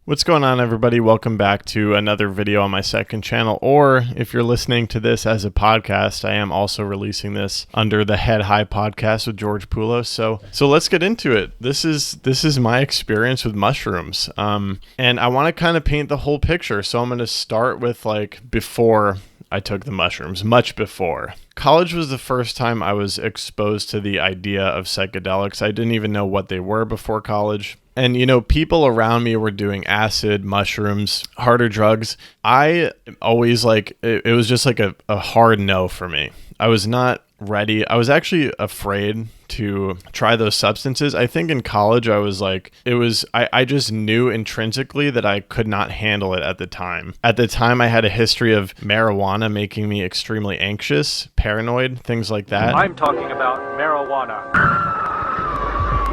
What's going on, everybody? Welcome back to another video on my second channel, or if you're listening to this as a podcast, I am also releasing this under the Head High podcast with George Poulos. So let's get into it. This is my experience with mushrooms, and I want to kind of paint the whole picture. So I'm going to start with before I took the mushrooms, much before. College was the first time I was exposed to the idea of psychedelics. I didn't even know what they were before college. And, people around me were doing acid, mushrooms, harder drugs. I always it was just a hard no for me. I was not ready. I was actually afraid to try those substances. I think in college I just knew intrinsically that I could not handle it at the time. At the time, I had a history of marijuana making me extremely anxious, paranoid, things like that. I'm talking about marijuana.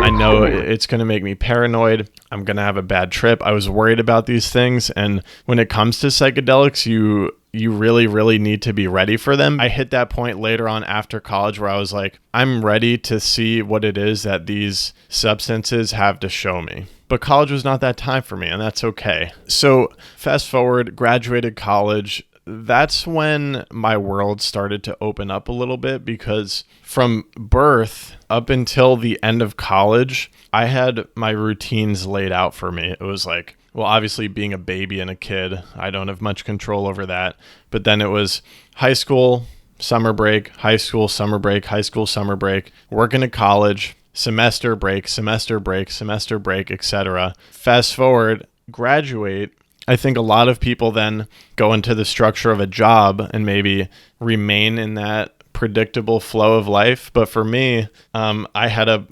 I know it's going to make me paranoid. I'm going to have a bad trip. I was worried about these things. And when it comes to psychedelics, you really, really need to be ready for them. I hit that point later on after college where I was like, I'm ready to see what it is that these substances have to show me. But college was not that time for me, and that's okay. So fast forward, graduated college. That's when my world started to open up a little bit, because from birth up until the end of college, I had my routines laid out for me. It was obviously being a baby and a kid, I don't have much control over that. But then it was high school, summer break, high school, summer break, high school, summer break, working at college, semester break, semester break, semester break, etc. Fast forward, graduate. I think a lot of people then go into the structure of a job and maybe remain in that predictable flow of life. But for me, I had a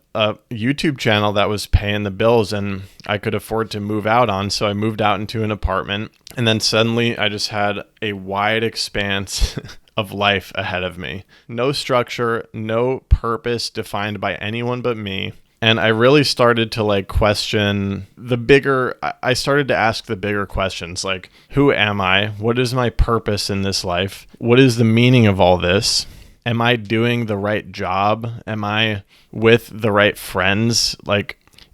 YouTube channel that was paying the bills and I could afford to move out on. So I moved out into an apartment, and then suddenly I just had a wide expanse of life ahead of me. No structure, no purpose defined by anyone but me. And I really started to question I started to ask the bigger questions, like, who am I? What is my purpose in this life? What is the meaning of all this? Am I doing the right job? Am I with the right friends?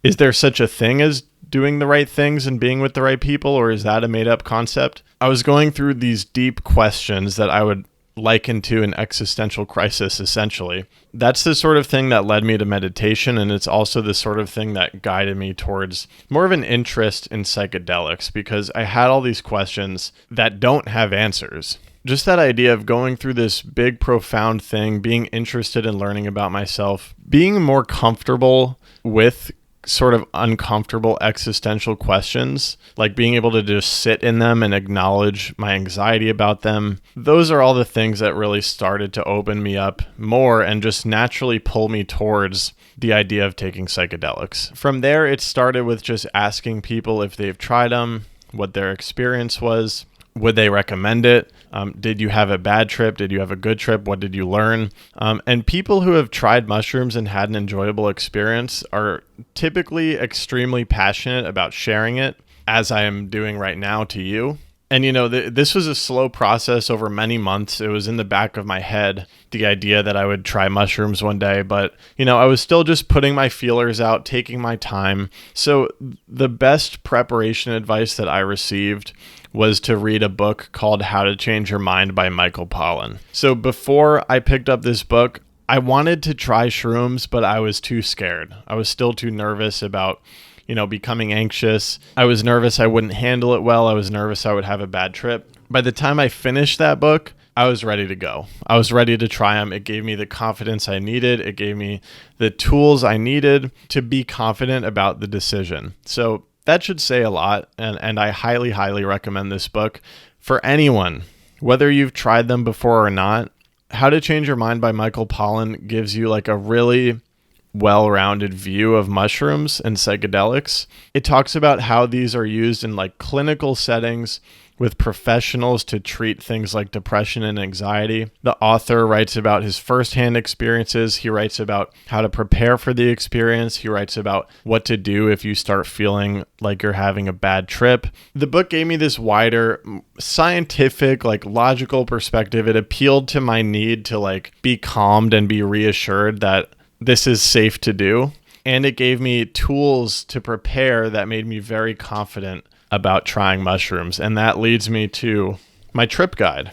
Is there such a thing as doing the right things and being with the right people, or is that a made up concept? I was going through these deep questions that I would liken to an existential crisis, essentially. That's the sort of thing that led me to meditation, and it's also the sort of thing that guided me towards more of an interest in psychedelics, because I had all these questions that don't have answers. Just that idea of going through this big, profound thing, being interested in learning about myself, being more comfortable with sort of uncomfortable existential questions, like being able to just sit in them and acknowledge my anxiety about them. Those are all the things that really started to open me up more and just naturally pull me towards the idea of taking psychedelics. From there, it started with just asking people if they've tried them, what their experience was. Would they recommend it? Did you have a bad trip? Did you have a good trip? What did you learn? And people who have tried mushrooms and had an enjoyable experience are typically extremely passionate about sharing it, as I am doing right now to you. And, this was a slow process over many months. It was in the back of my head, the idea that I would try mushrooms one day. But, I was still just putting my feelers out, taking my time. So the best preparation advice that I received was to read a book called How to Change Your Mind by Michael Pollan. So before I picked up this book, I wanted to try shrooms, but I was too scared. I was still too nervous about becoming anxious. I was nervous I wouldn't handle it well. I was nervous I would have a bad trip. By the time I finished that book, I was ready to go. I was ready to try them. It gave me the confidence I needed. It gave me the tools I needed to be confident about the decision. So that should say a lot, and I highly, highly recommend this book for anyone, whether you've tried them before or not. How to Change Your Mind by Michael Pollan gives you a really well-rounded view of mushrooms and psychedelics. It talks about how these are used in clinical settings with professionals to treat things like depression and anxiety. The author writes about his firsthand experiences. He writes about how to prepare for the experience. He writes about what to do if you start feeling like you're having a bad trip. The book gave me this wider scientific, logical perspective. It appealed to my need to be calmed and be reassured that this is safe to do. And it gave me tools to prepare that made me very confident about trying mushrooms. And that leads me to my trip guide.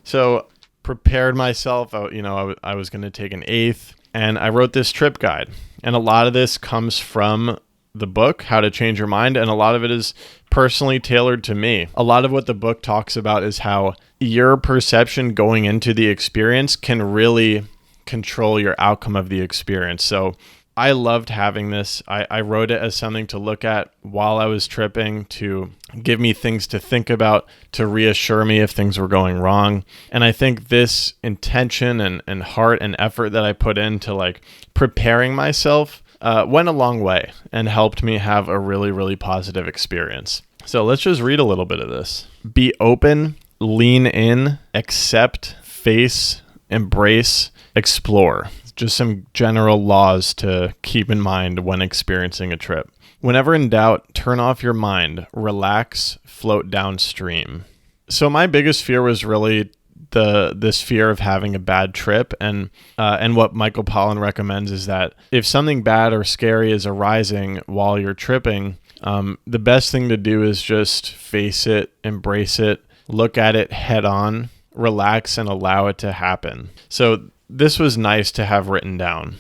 So prepared myself, I was going to take an eighth, and I wrote this trip guide. And a lot of this comes from the book, How to Change Your Mind, and a lot of it is personally tailored to me. A lot of what the book talks about is how your perception going into the experience can really control your outcome of the experience. So I loved having this. I wrote it as something to look at while I was tripping, to give me things to think about, to reassure me if things were going wrong. And I think this intention and heart and effort that I put into like preparing myself went a long way and helped me have a really, really positive experience. So let's just read a little bit of this. Be open, lean in, accept, face, embrace, explore. Just some general laws to keep in mind when experiencing a trip. Whenever in doubt, turn off your mind, relax, float downstream. So my biggest fear was really this fear of having a bad trip, and what Michael Pollan recommends is that if something bad or scary is arising while you're tripping, the best thing to do is just face it, embrace it, look at it head on, relax, and allow it to happen. So this was nice to have written down,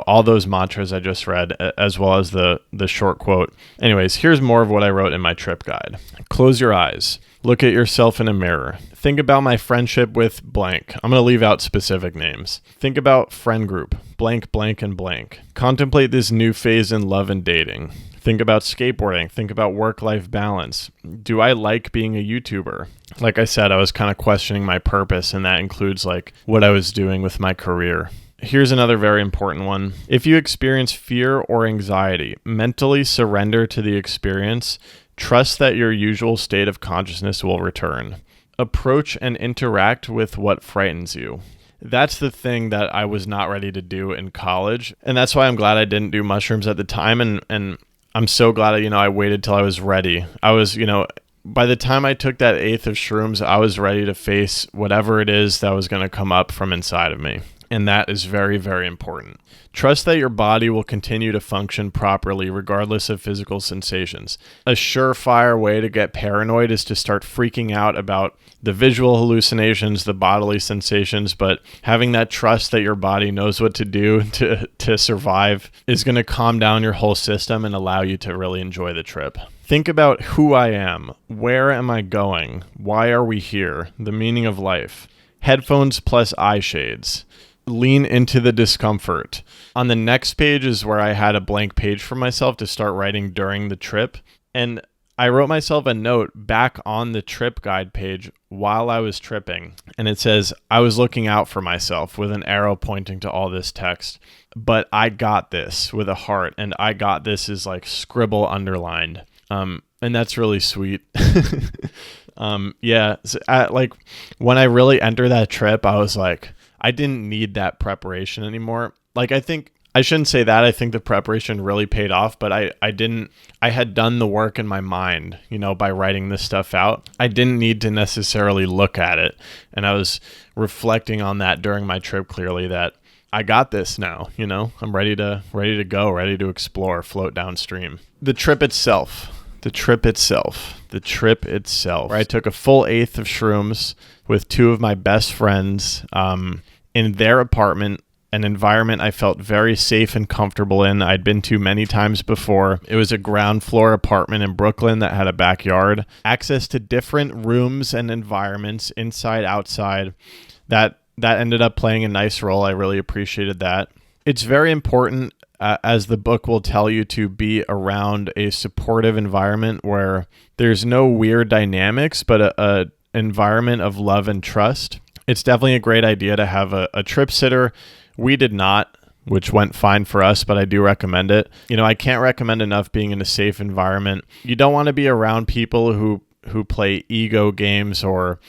all those mantras I just read, as well as the short quote. Anyways, here's more of what I wrote in my trip guide. Close your eyes. Look at yourself in a mirror. Think about my friendship with blank. I'm going to leave out specific names. Think about friend group, blank, blank, and blank. Contemplate this new phase in love and dating. Think about skateboarding. Think about work-life balance. Do I like being a YouTuber? Like I said, I was kind of questioning my purpose, and that includes like what I was doing with my career. Here's another very important one. If you experience fear or anxiety, mentally surrender to the experience. Trust that your usual state of consciousness will return. Approach and interact with what frightens you. That's the thing that I was not ready to do in college. And that's why I'm glad I didn't do mushrooms at the time. And I'm so glad, I waited till I was ready. I was, by the time I took that eighth of shrooms, I was ready to face whatever it is that was going to come up from inside of me. And that is very, very important. Trust that your body will continue to function properly regardless of physical sensations. A surefire way to get paranoid is to start freaking out about the visual hallucinations, the bodily sensations, but having that trust that your body knows what to do to survive is going to calm down your whole system and allow you to really enjoy the trip. Think about who I am, where am I going, why are we here, the meaning of life. Headphones plus eye shades. Lean into the discomfort. On the next page is where I had a blank page for myself to start writing during the trip. And I wrote myself a note back on the trip guide page while I was tripping. And it says, I was looking out for myself with an arrow pointing to all this text. But I got this with a heart. And I got this is like scribble underlined. And that's really sweet. Yeah. So like when I really entered that trip, I was like, I didn't need that preparation anymore. Like, I think I shouldn't say that. I think the preparation really paid off, but I had done the work in my mind, by writing this stuff out. I didn't need to necessarily look at it. And I was reflecting on that during my trip clearly that I got this now, I'm ready to go, ready to explore, float downstream. The trip itself, where I took a full eighth of shrooms with two of my best friends, in their apartment, an environment I felt very safe and comfortable in. I'd been to many times before. It was a ground floor apartment in Brooklyn that had a backyard, access to different rooms and environments, inside, outside. That ended up playing a nice role. I really appreciated that. It's very important, as the book will tell you, to be around a supportive environment where there's no weird dynamics, but a environment of love and trust. It's definitely a great idea to have a trip sitter. We did not, which went fine for us, but I do recommend it. I can't recommend enough being in a safe environment. You don't want to be around people who play ego games or,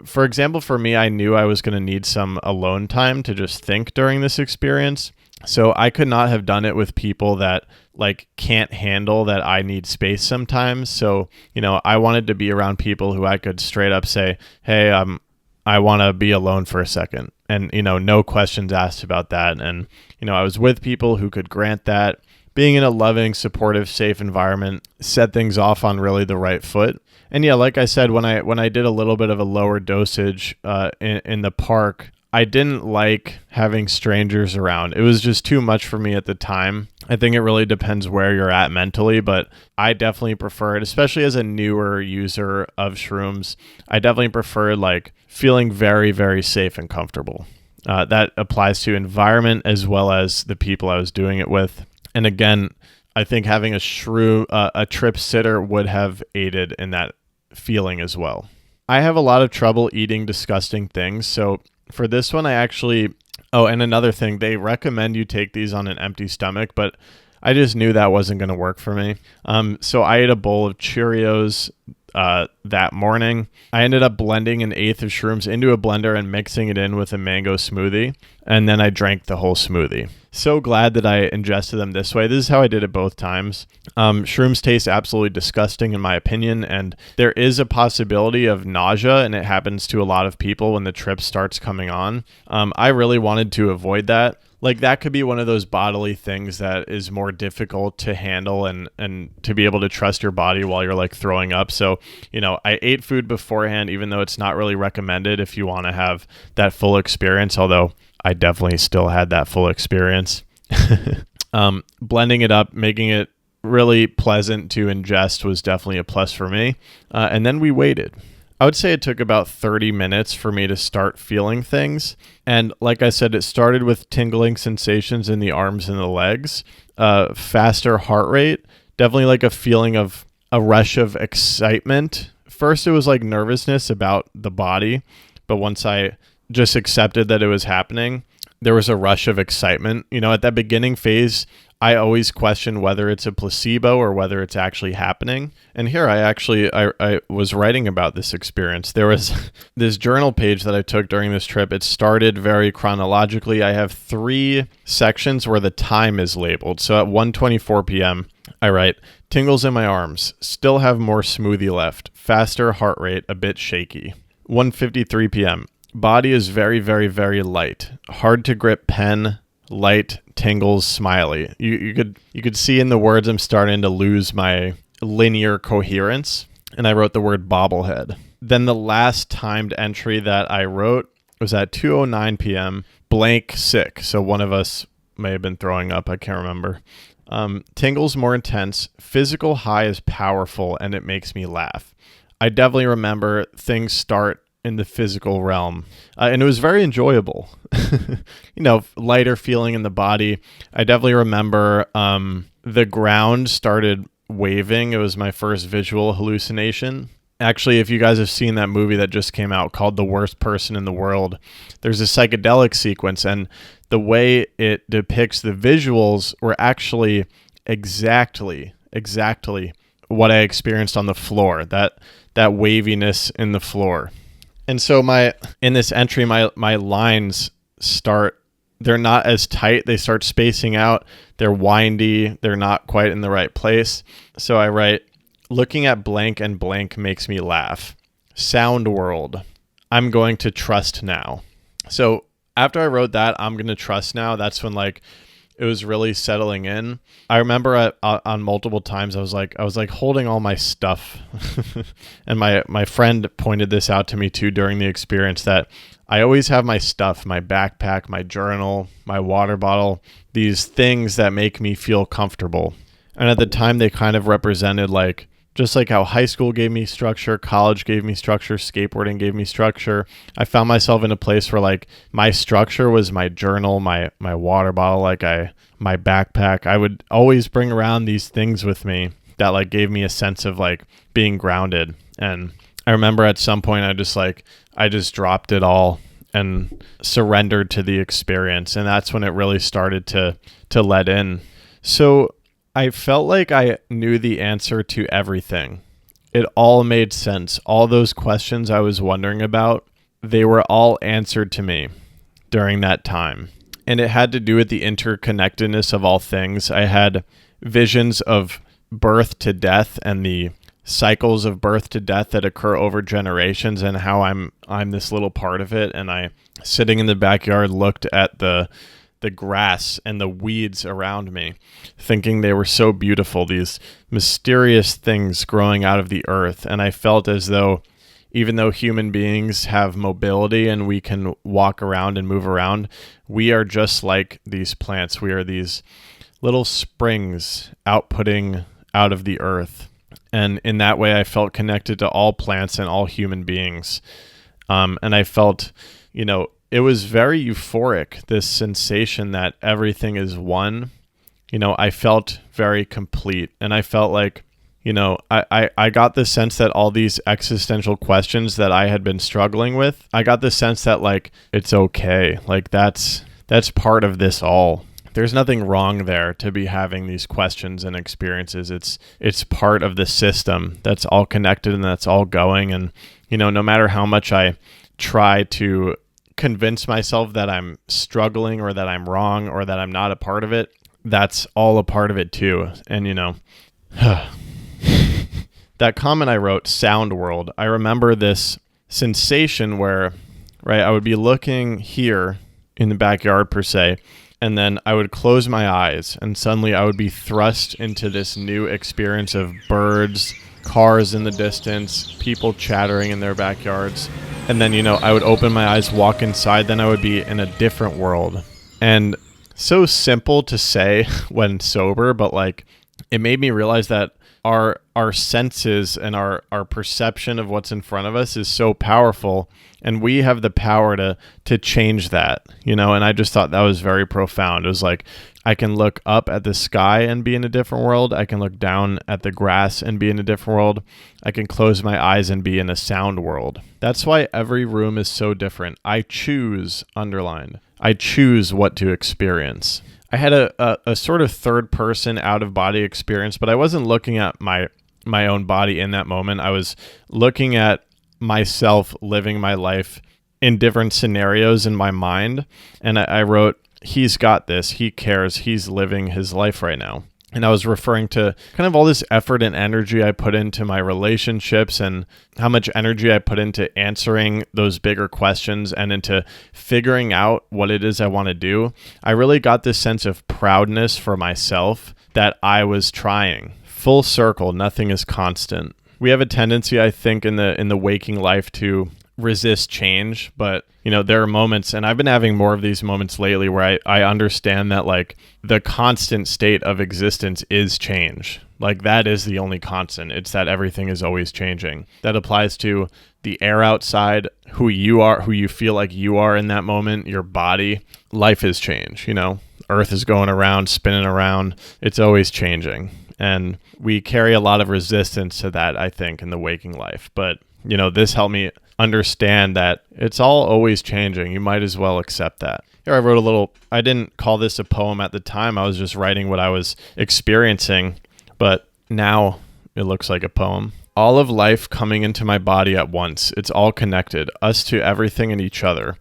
for example, for me, I knew I was going to need some alone time to just think during this experience. So I could not have done it with people that like can't handle that I need space sometimes. So, I wanted to be around people who I could straight up say, hey, I want to be alone for a second. And, no questions asked about that. And, I was with people who could grant that. being in a loving, supportive, safe environment set things off on really the right foot. And yeah, like I said, when I did a little bit of a lower dosage in the park, I didn't like having strangers around. It was just too much for me at the time. I think it really depends where you're at mentally, but I definitely prefer it, especially as a newer user of shrooms. I definitely prefer like feeling very, very safe and comfortable. That applies to environment as well as the people I was doing it with. And again, I think having a trip sitter would have aided in that feeling as well. I have a lot of trouble eating disgusting things, so for this one, and another thing, they recommend you take these on an empty stomach, but I just knew that wasn't going to work for me. So I ate a bowl of Cheerios that morning. I ended up blending an eighth of shrooms into a blender and mixing it in with a mango smoothie, and then I drank the whole smoothie. So glad that I ingested them this way. This is how I did it both times. Shrooms taste absolutely disgusting in my opinion, and there is a possibility of nausea, and it happens to a lot of people when the trip starts coming on. I really wanted to avoid that. Like that could be one of those bodily things that is more difficult to handle and to be able to trust your body while you're like throwing up. So, I ate food beforehand, even though it's not really recommended if you want to have that full experience, although I definitely still had that full experience. Blending it up, making it really pleasant to ingest was definitely a plus for me. And then we waited. I would say it took about 30 minutes for me to start feeling things. And like I said, it started with tingling sensations in the arms and the legs, faster heart rate, definitely like a feeling of a rush of excitement. First, it was like nervousness about the body, but once I just accepted that it was happening, there was a rush of excitement. At that beginning phase, I always question whether it's a placebo or whether it's actually happening. And here I was writing about this experience. There was this journal page that I took during this trip. It started very chronologically. I have 3 sections where the time is labeled. So at 1:24 p.m., I write, tingles in my arms, still have more smoothie left, faster heart rate, a bit shaky. 1:53 p.m., body is very, very, very light, hard to grip pen, light, tingles, smiley. You could see in the words I'm starting to lose my linear coherence, and I wrote the word bobblehead. Then the last timed entry that I wrote was at 2:09 p.m. blank sick. So one of us may have been throwing up. I can't remember. Tingles more intense. Physical high is powerful, and it makes me laugh. I definitely remember things start in the physical realm. And it was very enjoyable. Lighter feeling in the body. I definitely remember the ground started waving. It was my first visual hallucination. Actually, if you guys have seen that movie that just came out called The Worst Person in the World, there's a psychedelic sequence, and the way it depicts the visuals were actually exactly what I experienced on the floor, that waviness in the floor. And so in this entry, my lines they're not as tight. They start spacing out. They're windy. They're not quite in the right place. So I write, looking at blank and blank makes me laugh. Sound world. I'm going to trust now. So after I wrote that, I'm going to trust now, that's when it was really settling in. I remember on multiple times I was like holding all my stuff, and my friend pointed this out to me too during the experience, that I always have my stuff, my backpack, my journal, my water bottle, these things that make me feel comfortable. And at the time, they kind of represented just like how high school gave me structure, college gave me structure, skateboarding gave me structure. I found myself in a place where my structure was my journal, my water bottle, my backpack. I would always bring around these things with me that gave me a sense of being grounded. And I remember at some point I just dropped it all and surrendered to the experience. And that's when it really started to let in. So I felt like I knew the answer to everything. It all made sense. All those questions I was wondering about, they were all answered to me during that time. And it had to do with the interconnectedness of all things. I had visions of birth to death and the cycles of birth to death that occur over generations, and how I'm this little part of it. And I, sitting in the backyard, looked at the the grass and the weeds around me, thinking they were so beautiful, these mysterious things growing out of the earth. And I felt as though, even though human beings have mobility and we can walk around and move around, we are just like these plants. We are these little springs outputting out of the earth. And in that way, I felt connected to all plants and all human beings. And I felt, it was very euphoric, this sensation that everything is one. I felt very complete. And I felt like, I got the sense that all these existential questions that I had been struggling with, I got the sense that, like, it's okay. Like, that's part of this all. There's nothing wrong there to be having these questions and experiences. It's part of the system that's all connected and that's all going. And, no matter how much I try to convince myself that I'm struggling or that I'm wrong or that I'm not a part of it, that's all a part of it too. And, that comment I wrote, sound world, I remember this sensation where, right, I would be looking here in the backyard per se, and then I would close my eyes and suddenly I would be thrust into this new experience of birds, cars in the distance, people chattering in their backyards. And then, I would open my eyes, walk inside, then I would be in a different world. And so simple to say when sober, but like it made me realize that our senses and our perception of what's in front of us is so powerful, and we have the power to change that, and I just thought that was very profound. It was like, I can look up at the sky and be in a different world. I can look down at the grass and be in a different world. I can close my eyes and be in a sound world. That's why every room is so different. I choose, underlined, I choose what to experience. I had a sort of third person out of body experience, but I wasn't looking at my own body in that moment. I was looking at myself living my life in different scenarios in my mind. And I wrote, he's got this, he cares, he's living his life right now. And I was referring to kind of all this effort and energy I put into my relationships and how much energy I put into answering those bigger questions and into figuring out what it is I want to do. I really got this sense of proudness for myself that I was trying. Full circle, nothing is constant. We have a tendency, I think, in the waking life to resist change, but there are moments, and I've been having more of these moments lately where I understand that like the constant state of existence is change. Like that is the only constant. It's that everything is always changing. That applies to the air outside, who you are, who you feel like you are in that moment, your body. Life is change, Earth is going around, spinning around. It's always changing. And we carry a lot of resistance to that, I think, in the waking life. But, this helped me understand that it's all always changing. You might as well accept that. Here I wrote I didn't call this a poem at the time. I was just writing what I was experiencing, but now it looks like a poem. All of life coming into my body at once. It's all connected, us to everything and each other.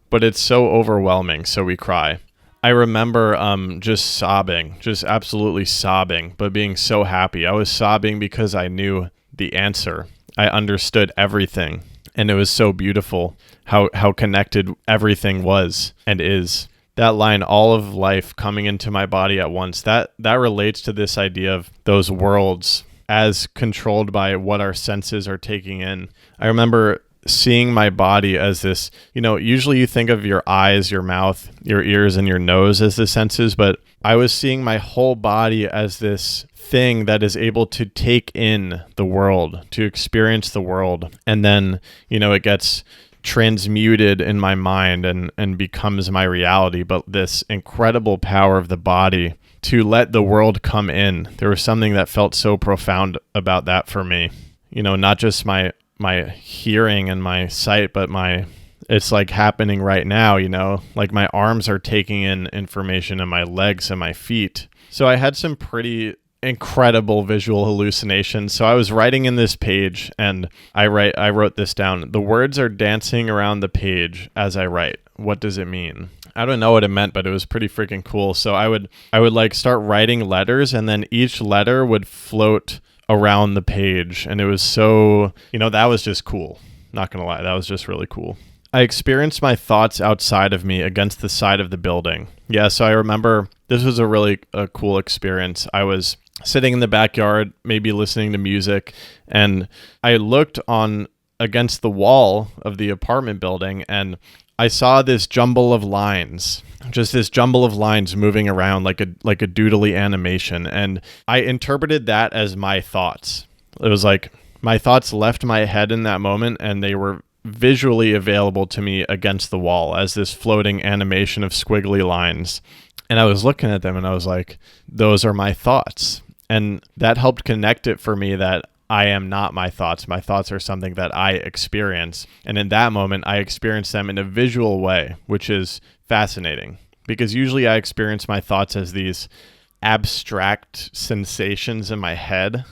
But it's so overwhelming, so we cry. I remember just sobbing, just absolutely sobbing, but being so happy. I was sobbing because I knew the answer. I understood everything. And it was so beautiful how connected everything was and is. That line, all of life coming into my body at once, that relates to this idea of those worlds as controlled by what our senses are taking in. I remember seeing my body as this, usually you think of your eyes, your mouth, your ears, and your nose as the senses, but I was seeing my whole body as this thing that is able to take in the world, to experience the world. And then, it gets transmuted in my mind and becomes my reality. But this incredible power of the body to let the world come in, there was something that felt so profound about that for me. Not just my hearing and my sight, but it's like happening right now, like my arms are taking in information and my legs and my feet. So I had some pretty incredible visual hallucinations. So I was writing in this page and I wrote this down. The words are dancing around the page as I write. What does it mean? I don't know what it meant, but it was pretty freaking cool. So I would like start writing letters and then each letter would float around the page. And it was so, that was just cool. Not gonna lie. That was just really cool. I experienced my thoughts outside of me against the side of the building. Yeah, so I remember this was a really cool experience. I was sitting in the backyard, maybe listening to music, and I looked on against the wall of the apartment building, and I saw this jumble of lines, just this jumble of lines moving around like a doodly animation, and I interpreted that as my thoughts. It was like my thoughts left my head in that moment, and they were visually available to me against the wall as this floating animation of squiggly lines. And I was looking at them and I was like, those are my thoughts. And that helped connect it for me that I am not my thoughts. My thoughts are something that I experience. And in that moment, I experience them in a visual way, which is fascinating because usually I experience my thoughts as these abstract sensations in my head.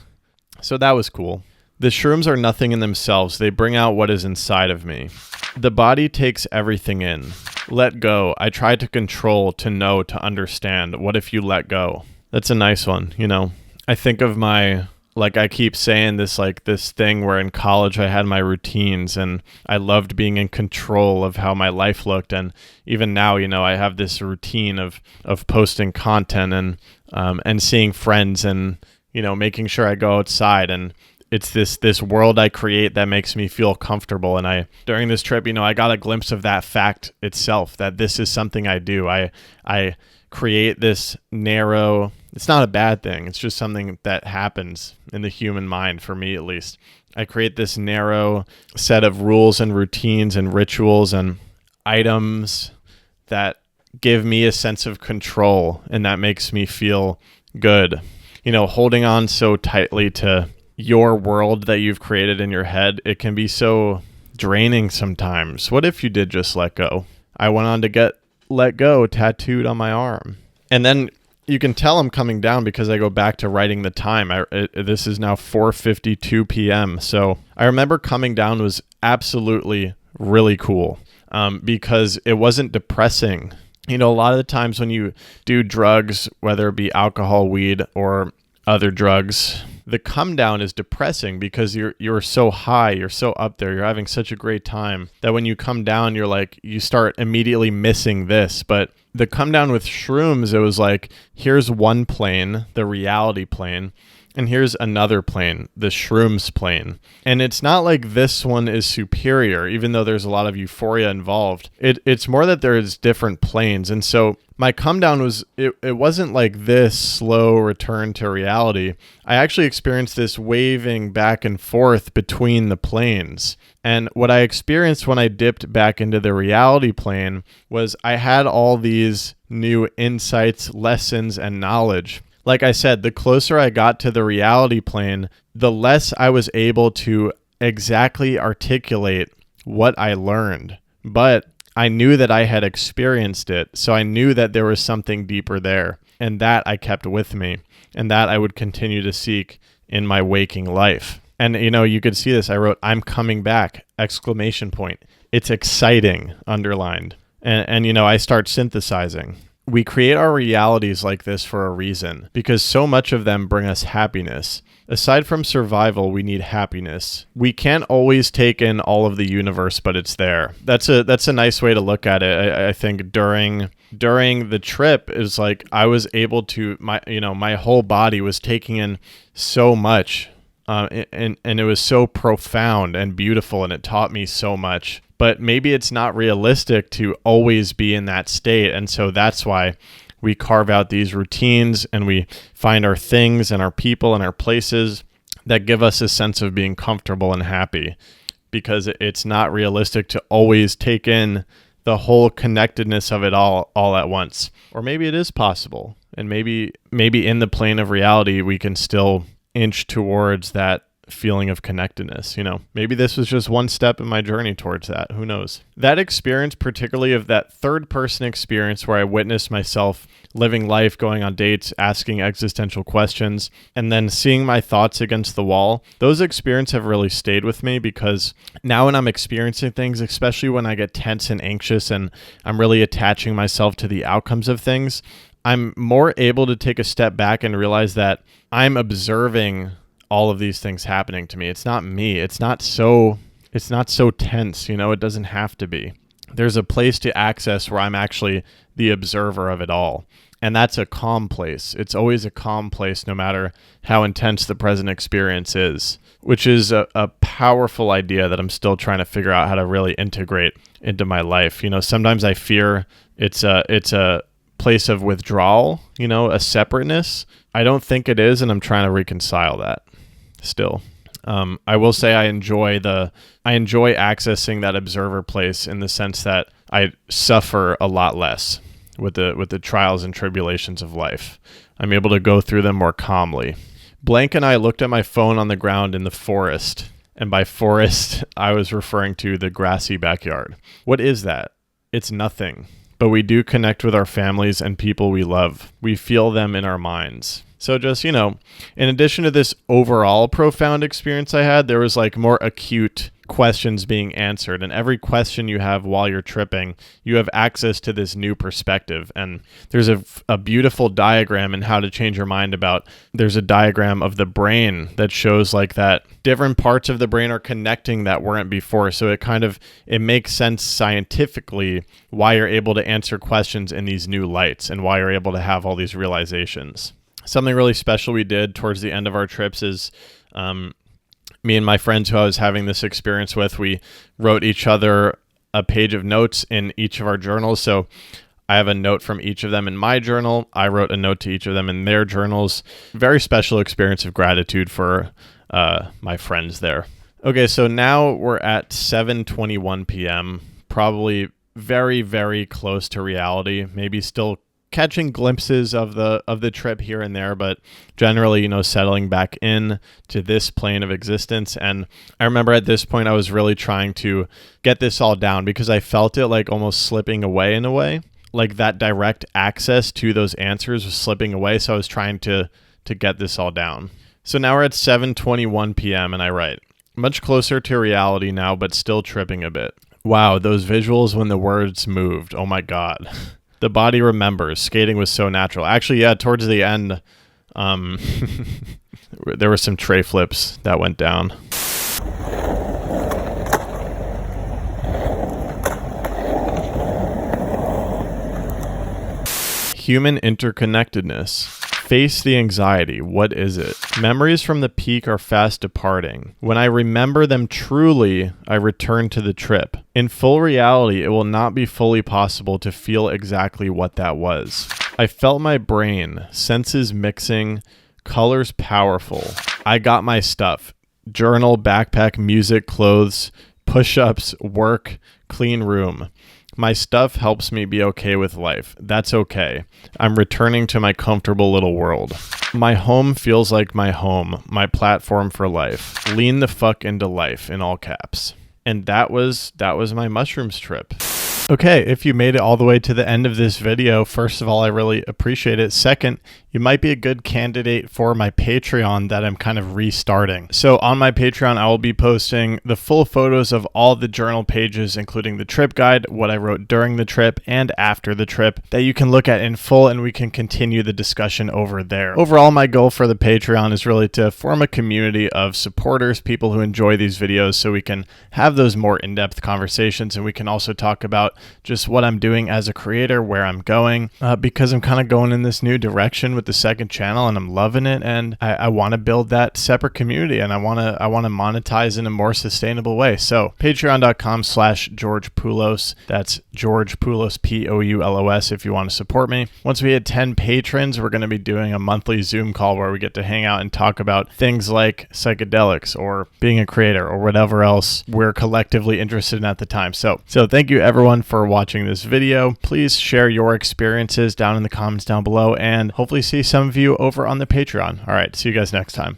So that was cool. The shrooms are nothing in themselves. They bring out what is inside of me. The body takes everything in. Let go. I try to control, to know, to understand. What if you let go? That's a nice one, you know. I think of my, like I keep saying this, like this thing where in college I had my routines and I loved being in control of how my life looked. And even now, you know, I have this routine of posting content and seeing friends and, you know, making sure I go outside, and it's this world I create that makes me feel comfortable. And during this trip, you know, I got a glimpse of that fact itself, that this is something I do. I create this narrow, it's not a bad thing. It's just something that happens in the human mind, for me at least. I create this narrow set of rules and routines and rituals and items that give me a sense of control, and that makes me feel good. You know, holding on so tightly to your world that you've created in your head, it can be so draining sometimes. What if you did just let go? I went on to get let go tattooed on my arm. And then you can tell I'm coming down because I go back to writing the time. This is now 4:52 p.m. So I remember coming down was absolutely really cool because it wasn't depressing. You know, a lot of the times when you do drugs, whether it be alcohol, weed, or other drugs, the come down is depressing because you're so high, you're so up there, you're having such a great time that when you come down, you're like, you start immediately missing this. But the come down with shrooms, it was like, here's one plane, the reality plane, and here's another plane, the shrooms plane. And it's not like this one is superior, even though there's a lot of euphoria involved. It's more that there's different planes. And so my come down was, it wasn't like this slow return to reality. I actually experienced this waving back and forth between the planes. And what I experienced when I dipped back into the reality plane was I had all these new insights, lessons, and knowledge. Like I said, the closer I got to the reality plane, the less I was able to exactly articulate what I learned. But I knew that I had experienced it, so I knew that there was something deeper there, and that I kept with me, and that I would continue to seek in my waking life. And, you know, you could see this. I wrote, "I'm coming back!" exclamation point. It's exciting, underlined. And you know, I start synthesizing. We create our realities like this for a reason, because so much of them bring us happiness. Aside from survival, we need happiness. We can't always take in all of the universe, but it's there. That's a nice way to look at it. I think during the trip is like I was able to, my whole body was taking in so much, and it was so profound and beautiful, and it taught me so much. But maybe it's not realistic to always be in that state. And so that's why we carve out these routines and we find our things and our people and our places that give us a sense of being comfortable and happy, because it's not realistic to always take in the whole connectedness of it all at once. Or maybe it is possible. And maybe in the plane of reality, we can still inch towards that feeling of connectedness. You know, maybe this was just one step in my journey towards that. Who knows? That experience, particularly of that third person experience where I witnessed myself living life, going on dates, asking existential questions, and then seeing my thoughts against the wall, those experiences have really stayed with me, because now when I'm experiencing things, especially when I get tense and anxious and I'm really attaching myself to the outcomes of things, I'm more able to take a step back and realize that I'm observing all of these things happening to me. It's not me. It's not so tense, you know, it doesn't have to be. There's a place to access where I'm actually the observer of it all. And that's a calm place. It's always a calm place, no matter how intense the present experience is, which is a powerful idea that I'm still trying to figure out how to really integrate into my life. You know, sometimes I fear it's a place of withdrawal, you know, a separateness. I don't think it is, and I'm trying to reconcile that still. I will say I enjoy accessing that observer place in the sense that I suffer a lot less with the trials and tribulations of life. I'm able to go through them more calmly. Blank and I looked at my phone on the ground in the forest, and by forest, I was referring to the grassy backyard. What is that? It's nothing, but we do connect with our families and people we love. We feel them in our minds. So just, you know, in addition to this overall profound experience I had, there was like more acute questions being answered. And every question you have while you're tripping, you have access to this new perspective. And there's a beautiful diagram in How to Change Your Mind about, there's a diagram of the brain that shows like that different parts of the brain are connecting that weren't before. So it makes sense scientifically why you're able to answer questions in these new lights and why you're able to have all these realizations. Something really special we did towards the end of our trips is me and my friends who I was having this experience with, we wrote each other a page of notes in each of our journals. So I have a note from each of them in my journal. I wrote a note to each of them in their journals. Very special experience of gratitude for my friends there. Okay, so now we're at 7:21 p.m., probably very, very close to reality, maybe still catching glimpses of the trip here and there, but generally, you know, settling back in to this plane of existence. And I remember at this point, I was really trying to get this all down because I felt it like almost slipping away in a way, like that direct access to those answers was slipping away. So I was trying to get this all down. So now we're at 7:21 p.m. and I write, much closer to reality now, but still tripping a bit. Wow, those visuals when the words moved. Oh my God. The body remembers. Skating was so natural. Actually, yeah, towards the end, there were some tray flips that went down. Human interconnectedness. Face the anxiety. What is it? Memories from the peak are fast departing. When I remember them truly, I return to the trip. In full reality, it will not be fully possible to feel exactly what that was. I felt my brain, senses mixing, colors powerful. I got my stuff. Journal, backpack, music, clothes, push-ups, work, clean room. My stuff helps me be okay with life. That's okay. I'm returning to my comfortable little world. My home feels like my home, my platform for life. Lean the fuck into life in all caps. And that was my mushrooms trip. Okay, if you made it all the way to the end of this video, first of all, I really appreciate it. Second, you might be a good candidate for my Patreon that I'm kind of restarting. So on my Patreon, I will be posting the full photos of all the journal pages, including the trip guide, what I wrote during the trip and after the trip, that you can look at in full and we can continue the discussion over there. Overall, my goal for the Patreon is really to form a community of supporters, people who enjoy these videos, so we can have those more in-depth conversations and we can also talk about just what I'm doing as a creator, where I'm going, because I'm kind of going in this new direction with the second channel and I'm loving it, and I want to build that separate community and I want to monetize in a more sustainable way. So patreon.com/George Poulos. That's George Poulos, Poulos, if you want to support me. Once we hit 10 patrons, we're going to be doing a monthly Zoom call where we get to hang out and talk about things like psychedelics or being a creator or whatever else we're collectively interested in at the time. So thank you everyone for watching this video. Please share your experiences down in the comments down below and hopefully see some of you over on the Patreon. All right, see you guys next time.